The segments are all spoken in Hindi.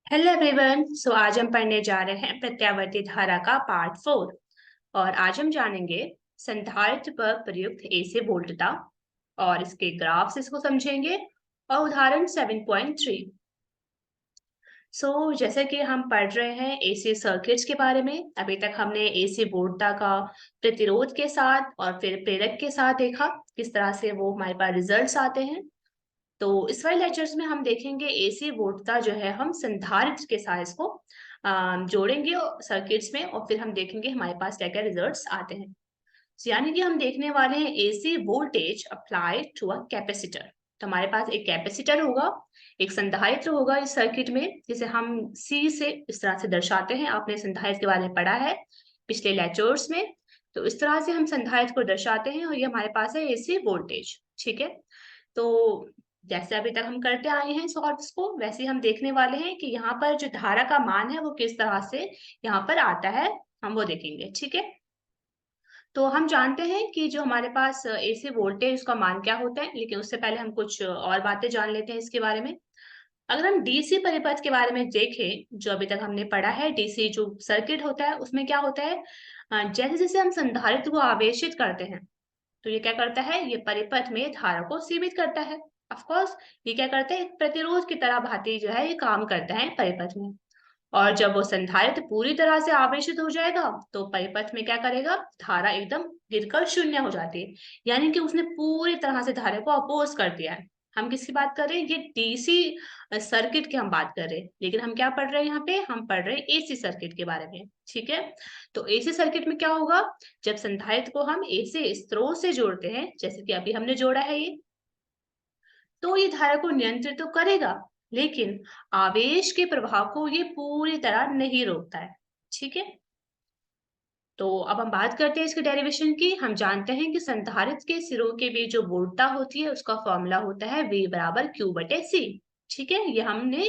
Hello everyone. आज हम पढ़ने जा रहे हैं प्रत्यावर्ती धारा का पार्ट 4। और आज हम जानेंगे संधारित्र पर प्रयुक्त एसी वोल्टता और इसके ग्राफ्स इसको समझेंगे और उदाहरण 7.3। जैसे कि हम पढ़ रहे हैं एसी सर्किट्स के बारे में। अभी तक हमने एसी वोल्टता का प्रतिरोध के साथ और फिर प्रेरक के साथ देखा किस तरह से वो हमारे पास रिजल्ट्स आते हैं। तो इस वाले लेक्चर्स में हम देखेंगे एसी वोल्टता जो है हम संधारित्र के साथ इसको जोड़ेंगे सर्किट्स में और फिर हम देखेंगे हमारे पास क्या क्या रिजल्ट्स आते हैं। यानी कि हम देखने वाले हैं AC voltage applied to a capacitor. तो हमारे पास एक कैपेसिटर होगा, एक संधारित्र होगा इस सर्किट में, जिसे हम सी से इस तरह से दर्शाते हैं। आपने संधारित्र के बारे में पढ़ा है पिछले लेक्चर्स में। तो इस तरह से हम संधारित्र को दर्शाते हैं और ये हमारे पास है एसी वोल्टेज। ठीक है। तो जैसे अभी तक हम करते आए हैं सॉल्व को, वैसे ही हम देखने वाले हैं कि यहाँ पर जो धारा का मान है वो किस तरह से यहाँ पर आता है, हम वो देखेंगे। ठीक है। तो हम जानते हैं कि जो हमारे पास एसी वोल्टेज उसका मान क्या होता है, लेकिन उससे पहले हम कुछ और बातें जान लेते हैं इसके बारे में। अगर हम डीसी परिपथ के बारे में देखें, जो अभी तक हमने पढ़ा है, डीसी जो सर्किट होता है उसमें क्या होता है, जैसे जैसे हम संधारित्र को आवेशित करते हैं तो ये क्या करता है, ये परिपथ में धारा को सीमित करता है। ऑफ कोर्स ये क्या करता है, एक प्रतिरोध की तरह भांति जो है ये काम करता है परिपथ में। और जब वो संधारित्र पूरी तरह से आवेशित हो जाएगा तो परिपथ में क्या करेगा, धारा एकदम गिरकर शून्य हो जाती है। यानी कि उसने पूरी तरह से धारा को अपोज कर दिया है। हम किसकी बात कर रहे हैं, ये डीसी सर्किट की हम बात कर रहे हैं, लेकिन हम क्या पढ़ रहे हैं यहाँ पे, हम पढ़ रहे हैं एसी सर्किट के बारे में। ठीक है। तो एसी सर्किट में क्या होगा, जब संधारित्र को हम एसी स्रोत से जोड़ते हैं, जैसे कि अभी हमने जोड़ा है ये, तो ये धारा को नियंत्रित तो करेगा, लेकिन आवेश के प्रभाव को ये पूरी तरह नहीं रोकता है। ठीक है। तो अब हम बात करते हैं इसके डेरिवेशन की। हम जानते हैं कि संधारित्र के सिरों के बीच जो वोल्टता होती है उसका फॉर्मूला होता है V बराबर Q बटे C। ठीक है। ये हमने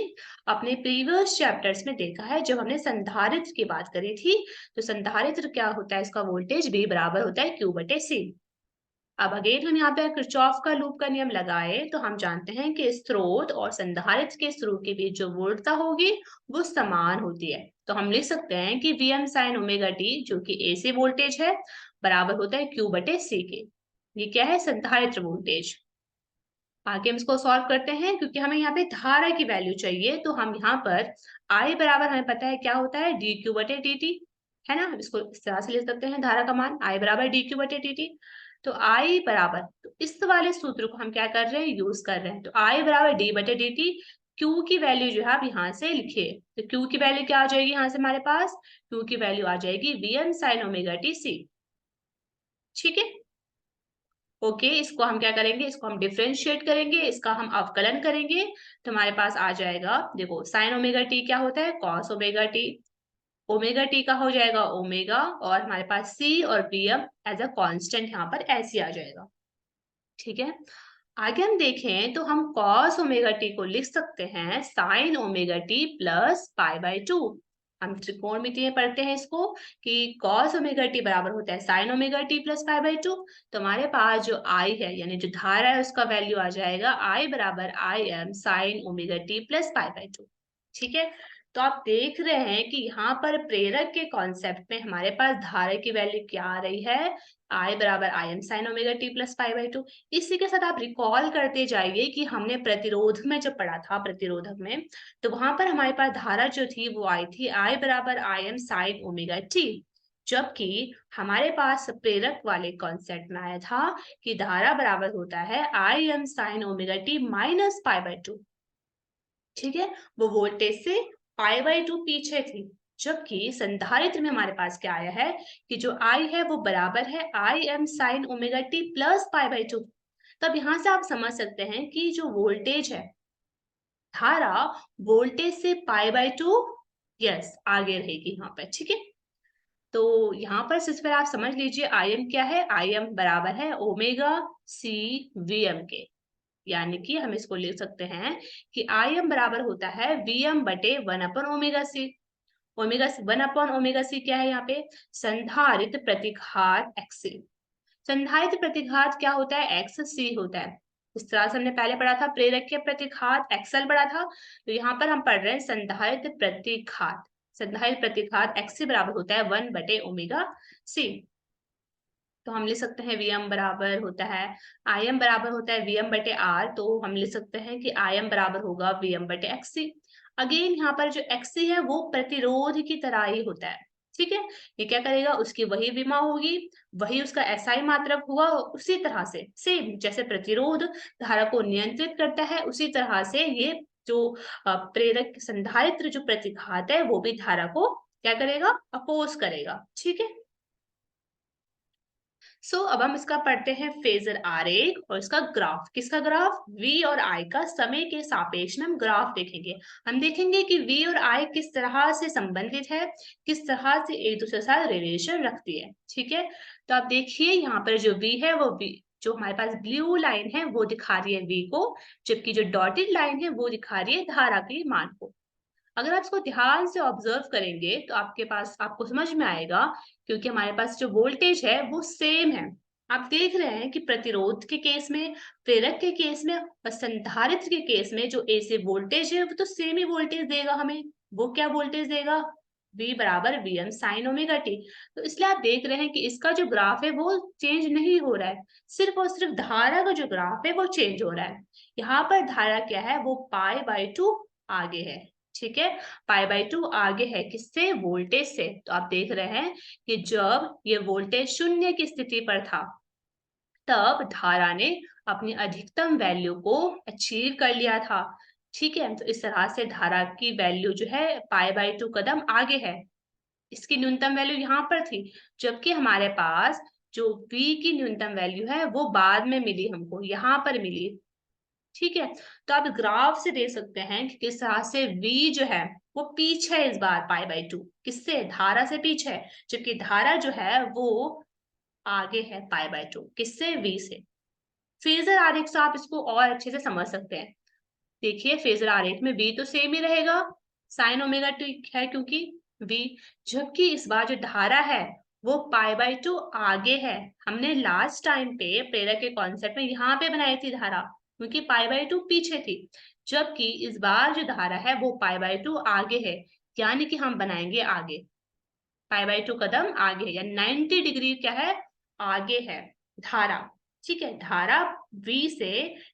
अपने प्रीवियस चैप्टर्स में देखा है जब हमने संधारित्र की बात करी थी। तो संधारित्र क्या होता है, इसका वोल्टेज V बराबर होता है Q बटे C। अब अगेन हम यहाँ पे किरचॉफ का लूप का नियम लगाए तो हम जानते हैं कि स्रोत और संधारित्र के स्रोत के बीच जो वोल्टता होगी वो समान होती है। तो हम लिख सकते हैं कि Vm साइन ओमेगा टी, जो कि एसी वोल्टेज है, बराबर होता है Q बटे C के। ये क्या है, संधारित्र वोल्टेज। आगे हम इसको सॉल्व करते हैं क्योंकि हमें यहाँ पे धारा की वैल्यू चाहिए। तो हम यहाँ पर I बराबर, हमें पता है क्या होता है, डी क्यू बटे डी टी, है ना। हम इसको इस तरह से लिख सकते हैं, धारा का मान I बराबर डी क्यू बटे डी टी। तो I बराबर, तो इस वाले सूत्र को हम क्या कर रहे हैं, यूज कर रहे हैं। तो I बराबर डी बटे डी टी, क्यू की वैल्यू जो है आप यहाँ से लिखिए। तो क्यू की वैल्यू क्या आ जाएगी यहाँ से हमारे पास, क्यू की वैल्यू आ जाएगी Vm sine omega t C. ठीक है। ओके, इसको हम क्या करेंगे, इसको हम डिफ्रेंशिएट करेंगे, इसका हम अवकलन करेंगे। तो हमारे पास आ जाएगा, देखो साइन ओमेगा टी क्या होता है, cos omega t. Omega t का हो जाएगा ओमेगा, और हमारे पास सी और B M as a constant यहाँ पर ऐसे आ जाएगा। ठीक है। आगे हम देखें तो हम कॉस ओमेगा टी को लिख सकते हैं sign omega T plus pi by two. हम त्रिकोणमिति में पढ़ते हैं इसको कि कॉस ओमेगा टी बराबर होता है sign omega T plus pi by two. तो हमारे पास जो आई है यानी जो धारा है उसका वैल्यू आ जाएगा आई बराबर I am sign omega T plus pi by two. ठीक है। तो आप देख रहे हैं कि यहाँ पर प्रेरक के कॉन्सेप्ट में हमारे पास धारा की वैल्यू क्या आ रही है, आई बराबर I am sign omega T plus pi by two. इसी के साथ आप रिकॉल करते जाइए कि हमने प्रतिरोध में जब पढ़ा था, प्रतिरोधक में, तो वहां पर हमारे पास धारा जो थी वो आई थी आई बराबर I am sign omega T. जबकि हमारे पास प्रेरक वाले कॉन्सेप्ट में आया था कि धारा बराबर होता है I am sign omega T minus pi by two. ठीक है। वो वोल्टेज से पाई बाई टू पीछे थी। जबकि संधारित्र में हमारे पास क्या आया है कि जो आई है वो बराबर है I am sign omega T plus pi by two. तब यहां से आप समझ सकते हैं कि जो वोल्टेज है, धारा वोल्टेज से पाई बाई टू, यस, आगे रहेगी यहाँ पर। ठीक है। तो यहाँ पर सिर्फ आप समझ लीजिए आई एम क्या है, आई एम बराबर है ओमेगा सी वी एम के। यानी कि हम इसको लिख सकते हैं कि आई एम बराबर होता है वी एम बटे one upon omega C. Omega one upon omega C क्या है यहाँ पे, संधारित्र प्रतिघात एक्स सी। संधारित्र प्रतिघात क्या होता है, एक्स सी होता है। इस तरह से हमने पहले पढ़ा था प्रेरक के प्रतिघात एक्सएल पढ़ा था, तो यहाँ पर हम पढ़ रहे हैं संधारित्र प्रतिघात। संधारित्र प्रतिघात एक्स बराबर होता है 1/ओमेगा c। तो हम लिख सकते हैं Vm बराबर होता है, Im बराबर होता है Vm/r, तो हम लिख सकते हैं कि Im बराबर होगा Vm/xc। अगेन यहाँ पर जो xc है वो प्रतिरोध की तरह ही होता है, ठीक है। ये क्या करेगा, उसकी वही विमा होगी, वही उसका SI मात्रक होगा, उसी तरह से सेम जैसे प्रतिरोध धारा को नियंत्रित करता है, उसी तरह से ये जो प्रेरक संधारित्र जो प्रतिघात है वो भी धारा को क्या करेगा, अपोज करेगा, ठीक है। अब हम इसका पढ़ते हैं फेजर आरेख और इसका ग्राफ। किसका ग्राफ, V और I का समय के सापेक्ष में हम ग्राफ देखेंगे। हम देखेंगे कि V और I किस तरह से संबंधित है, किस तरह से एक दूसरे के साथ रिलेशन रखती है, ठीक है। तो आप देखिए यहाँ पर जो V है वो V, जो हमारे पास ब्लू लाइन है वो दिखा रही है V को, जबकि जो डॉटेड लाइन है वो दिखा रही है धारा के मान को। अगर आप इसको ध्यान से ऑब्जर्व करेंगे तो आपके पास आपको समझ में आएगा, क्योंकि हमारे पास जो वोल्टेज है वो सेम है। आप देख रहे हैं कि प्रतिरोध के केस में, प्रेरक के केस में और संधारित्र के केस में जो AC वोल्टेज है वो तो सेम ही वोल्टेज देगा हमें। वो क्या वोल्टेज देगा, V बराबर Vm साइन ओमेगा टी। तो इसलिए आप देख रहे हैं कि इसका जो ग्राफ है वो चेंज नहीं हो रहा है, सिर्फ और सिर्फ धारा का जो ग्राफ है वो चेंज हो रहा है। यहाँ पर धारा क्या है, वो π/2 आगे है, ठीक है। π/2 आगे है किससे, वोल्टेज से। तो आप देख रहे हैं कि जब ये वोल्टेज शून्य की स्थिति पर था तब धारा ने अपनी अधिकतम वैल्यू को अचीव कर लिया था, ठीक है। तो इस तरह से धारा की वैल्यू जो है π/2 कदम आगे है, इसकी न्यूनतम वैल्यू यहाँ पर थी, जबकि हमारे पास जो V की न्यूनतम वैल्यू है वो बाद में मिली, हमको यहाँ पर मिली, ठीक है। तो आप ग्राफ से देख सकते हैं कि किस तरह से V जो है वो पीछे है इस बार π/2, किससे, धारा से पीछे है, जबकि धारा जो है वो आगे है π/2, किससे, V से। फेजर आरेख से आप इसको और अच्छे से समझ सकते हैं। देखिए फेजर आरेख में V तो सेम ही रहेगा, साइन ओमेगा टी है क्योंकि V, जबकि इस बार जो धारा है वो π/2 आगे है। हमने लास्ट टाइम पे प्रेरक के कॉन्सेप्ट में यहाँ पे बनाई थी धारा, क्योंकि π/2 पीछे थी, जबकि इस बार जो धारा है वो π/2 आगे है, यानी कि हम बनाएंगे आगे, π/2 कदम आगे, या 90 डिग्री क्या है, आगे है धारा, ठीक है। धारा V से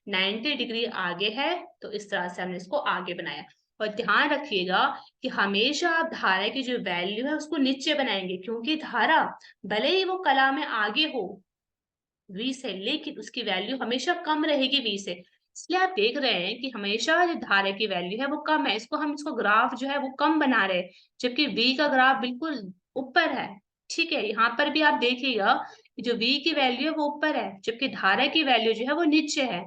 90 डिग्री आगे है, तो इस तरह से हमने इसको आगे बनाया। और ध्यान रखिएगा कि हमेशा आप धारा की जो वैल्यू है उसको नीचे बनाएंगे, क्योंकि धारा भले ही वो कला में आगे हो V से, लेकिन उसकी वैल्यू हमेशा कम रहेगी V से। इसलिए आप देख रहे हैं कि हमेशा जो धारा की वैल्यू है वो कम है, इसको ग्राफ जो है वो कम बना रहे हैं, जबकि V का ग्राफ बिल्कुल ऊपर है, ठीक है। यहाँ पर भी आप देखिएगा कि जो V की वैल्यू है वो ऊपर है, जबकि धारा की वैल्यू जो है वो नीचे है।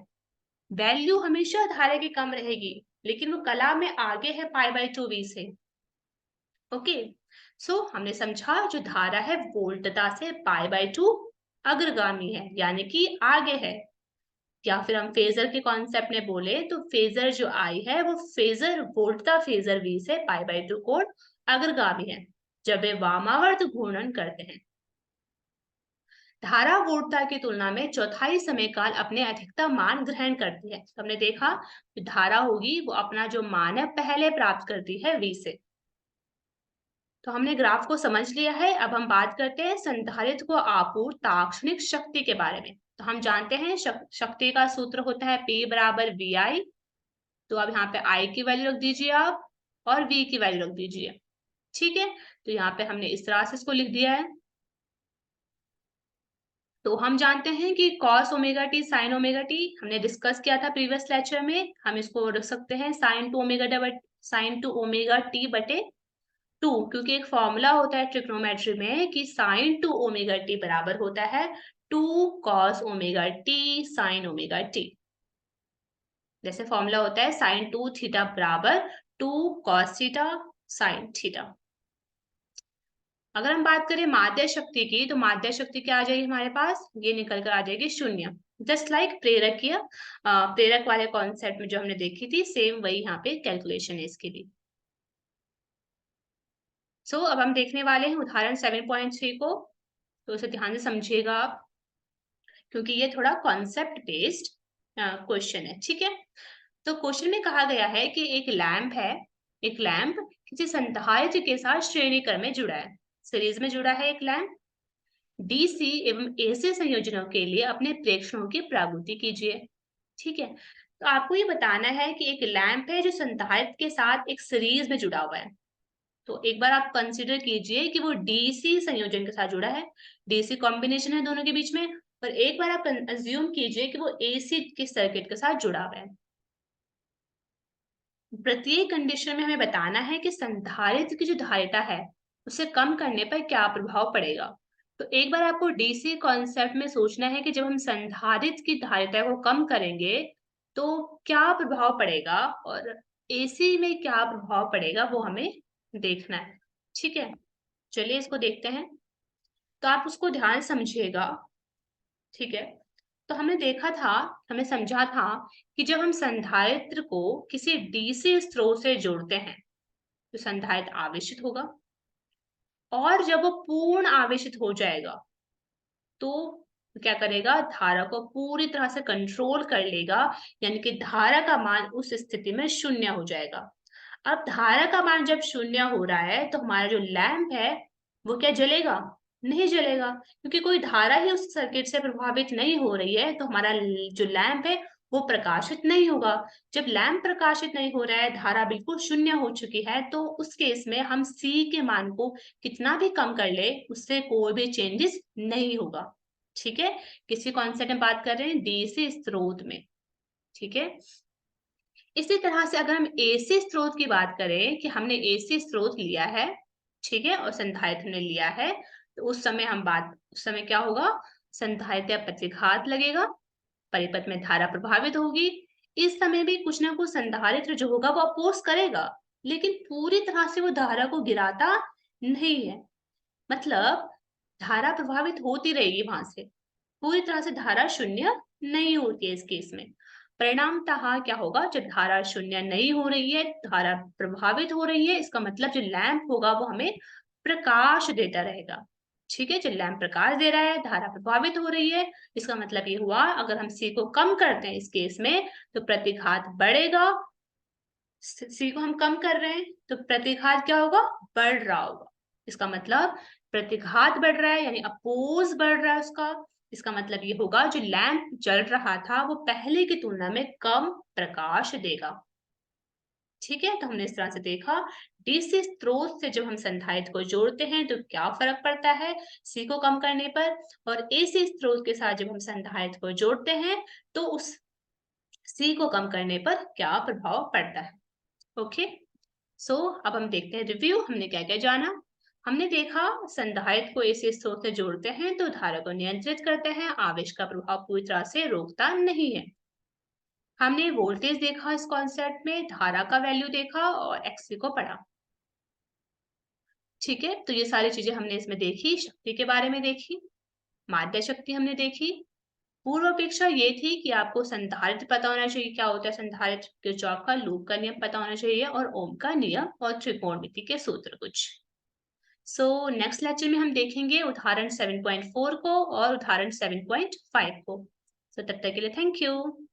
वैल्यू हमेशा धारा की कम रहेगी, लेकिन वो कला में आगे है π/2 V से, ओके। हमने समझा जो धारा है वोल्टता से π/2 अग्रगामी है, यानी कि आगे है। या फिर हम फेजर के कॉन्सेप्ट में बोले तो फेजर जो I है वो फेजर वोल्टता फेजर V से π/2 कोण अग्रगामी है जब वे वामावर्त घूर्णन करते हैं। धारा वोल्टता की तुलना में चौथाई समय काल अपने अधिकतम मान ग्रहण करती है। हमने देखा धारा होगी वो अपना जो मान है पहले प्राप्त करती है V से। तो हमने ग्राफ को समझ लिया है, अब हम बात करते हैं संधारित्र को आपूर्त तात्क्षणिक शक्ति के बारे में। तो हम जानते हैं शक्ति का सूत्र होता है P बराबर VI। तो अब यहाँ पे I की वैल्यू रख दीजिए आप और V की वैल्यू रख दीजिए, ठीक है। तो यहाँ पे हमने इस तरह से इसको लिख दिया है। तो हम जानते हैं कि cos omega T sign omega T हमने डिस्कस किया था प्रीवियस लेक्चर में, हम इसको रख सकते हैं sin 2 क्योंकि एक फॉर्मूला होता है ट्रिग्नोमेट्री में कि sin 2 ओमेगा टी बराबर होता है 2 cos omega T sign omega T. जैसे फॉर्मूला होता है sin 2 थीटा बराबर 2 cos थीटा साइन थीटा। अगर हम बात करें माध्य शक्ति की, तो माध्य शक्ति क्या आ जाएगी हमारे पास, ये निकल कर आ जाएगी शून्य, जस्ट लाइक प्रेरकीय प्रेरक वाले कॉन्सेप्ट में जो हमने देखी थी सेम वही यहाँ पे कैलकुलेशन है इसकी भी। अब हम देखने वाले हैं उदाहरण 7.3 को, तो उसे ध्यान से समझिएगा आप, क्योंकि ये थोड़ा कॉन्सेप्ट बेस्ड क्वेश्चन है, ठीक है। तो क्वेश्चन में कहा गया है कि एक लैंप है, एक लैंप किसी संधारित्र के साथ श्रेणी क्रम में जुड़ा है, सीरीज में जुड़ा है एक लैंप। डीसी एवं एसी संयोजनों के लिए अपने प्रेक्षणों की प्रागुति कीजिए, ठीक है। तो आपको ये बताना है कि एक लैंप है जो संधारित्र के साथ एक सीरीज में जुड़ा हुआ है। तो एक बार आप कंसिडर कीजिए कि वो डीसी संयोजन के साथ जुड़ा है, डीसी कॉम्बिनेशन है दोनों के बीच में। और एक बार आप अज्यूम कीजिए कि वो एसी के सर्किट के साथ जुड़ा हुआ है। प्रत्येक कंडीशन में हमें बताना है कि संधारित्र की जो धारिता है उसे कम करने पर क्या प्रभाव पड़ेगा। तो एक बार आपको डीसी कॉन्सेप्ट में सोचना है कि जब हम संधारित्र की धारिता को कम करेंगे तो क्या प्रभाव पड़ेगा, और एसी में क्या प्रभाव पड़ेगा वो हमें देखना है, ठीक है। चलिए इसको देखते हैं। तो आप उसको ध्यान समझिएगा, ठीक है। तो हमने देखा था, हमें समझा था कि जब हम संधारित्र को किसी डीसी स्रोत से जोड़ते हैं तो संधारित्र आवेशित होगा, और जब वो पूर्ण आवेशित हो जाएगा तो क्या करेगा, धारा को पूरी तरह से कंट्रोल कर लेगा, यानी कि धारा का मान उस स्थिति में शून्य हो जाएगा। अब धारा का मान जब शून्य हो रहा है तो हमारा जो लैंप है वो क्या जलेगा? नहीं जलेगा, क्योंकि कोई धारा ही उस सर्किट से प्रभावित नहीं हो रही है, तो हमारा जो लैंप है वो प्रकाशित नहीं होगा। जब लैंप प्रकाशित नहीं हो रहा है, धारा बिल्कुल शून्य हो चुकी है, तो उस केस में हम सी के मान को कितना भी कम कर ले उससे कोई भी चेंजेस नहीं होगा, ठीक है। किसी कॉन्सेप्ट में बात कर रहे हैं, डीसी स्रोत में, ठीक है। इसी तरह से अगर हम एसी स्रोत की बात करें कि हमने एसी स्रोत लिया है, ठीक है, और संधारित्र ने लिया है, तो उस समय क्या होगा, संधारित्र प्रतिघात लगेगा, परिपथ में धारा प्रभावित होगी। इस समय भी कुछ ना कुछ संधारित्र जो होगा वो अपोज करेगा, लेकिन पूरी तरह से वो धारा को गिराता नहीं है। मतलब धारा प्रभावित होती रहेगी वहां से, पूरी तरह से धारा शून्य नहीं होती है इस केस में। परिणामतः क्या होगा, जब धारा शून्य नहीं हो रही है, धारा प्रभावित हो रही है, इसका मतलब जो लैंप होगा वो हमें प्रकाश देता रहेगा, ठीक है। जो लैंप प्रकाश दे रहा है, धारा प्रभावित हो रही है, इसका मतलब ये हुआ अगर हम सी को कम करते हैं इस केस में तो प्रतिघात बढ़ेगा। सी को हम कम कर रहे हैं तो प्रतिघात क्या होगा, बढ़ रहा होगा। इसका मतलब प्रतिघात बढ़ रहा है, यानी अपोज बढ़ रहा है उसका। इसका मतलब ये होगा जो लैंप जल रहा था वो पहले की तुलना में कम प्रकाश देगा, ठीक है। तो हमने इस तरह से देखा डीसी स्रोत से जब हम संधारित्र को जोड़ते हैं तो क्या फर्क पड़ता है सी को कम करने पर, और एसी स्रोत के साथ जब हम संधारित्र को जोड़ते हैं तो उस सी को कम करने पर क्या प्रभाव पड़ता है। ओके, सो अब हम देखते हैं रिव्यू, हमने क्या क्या जाना। हमने देखा संधारित्र को एसी स्रोत से जोड़ते हैं तो धारा को नियंत्रित करते हैं, आवेश का प्रभाव पूरी तरह से रोकता नहीं है। हमने वोल्टेज देखा इस कॉन्सेप्ट में, धारा का वैल्यू देखा और एक्सी को पढ़ा, ठीक है। तो ये सारी चीजें हमने इसमें देखी, शक्ति के बारे में देखी, माध्य शक्ति हमने देखी। पूर्व अपेक्षा ये थी कि आपको संधारित्र पता होना चाहिए, क्या होता है संधारित्र, किरचॉफ का लूप का नियम पता होना चाहिए, और ओम का नियम और त्रिकोणमिति के सूत्र कुछ। सो नेक्स्ट लेक्चर में हम देखेंगे उदाहरण 7.4 को और उदाहरण 7.5 को। सो तब तक के लिए थैंक यू।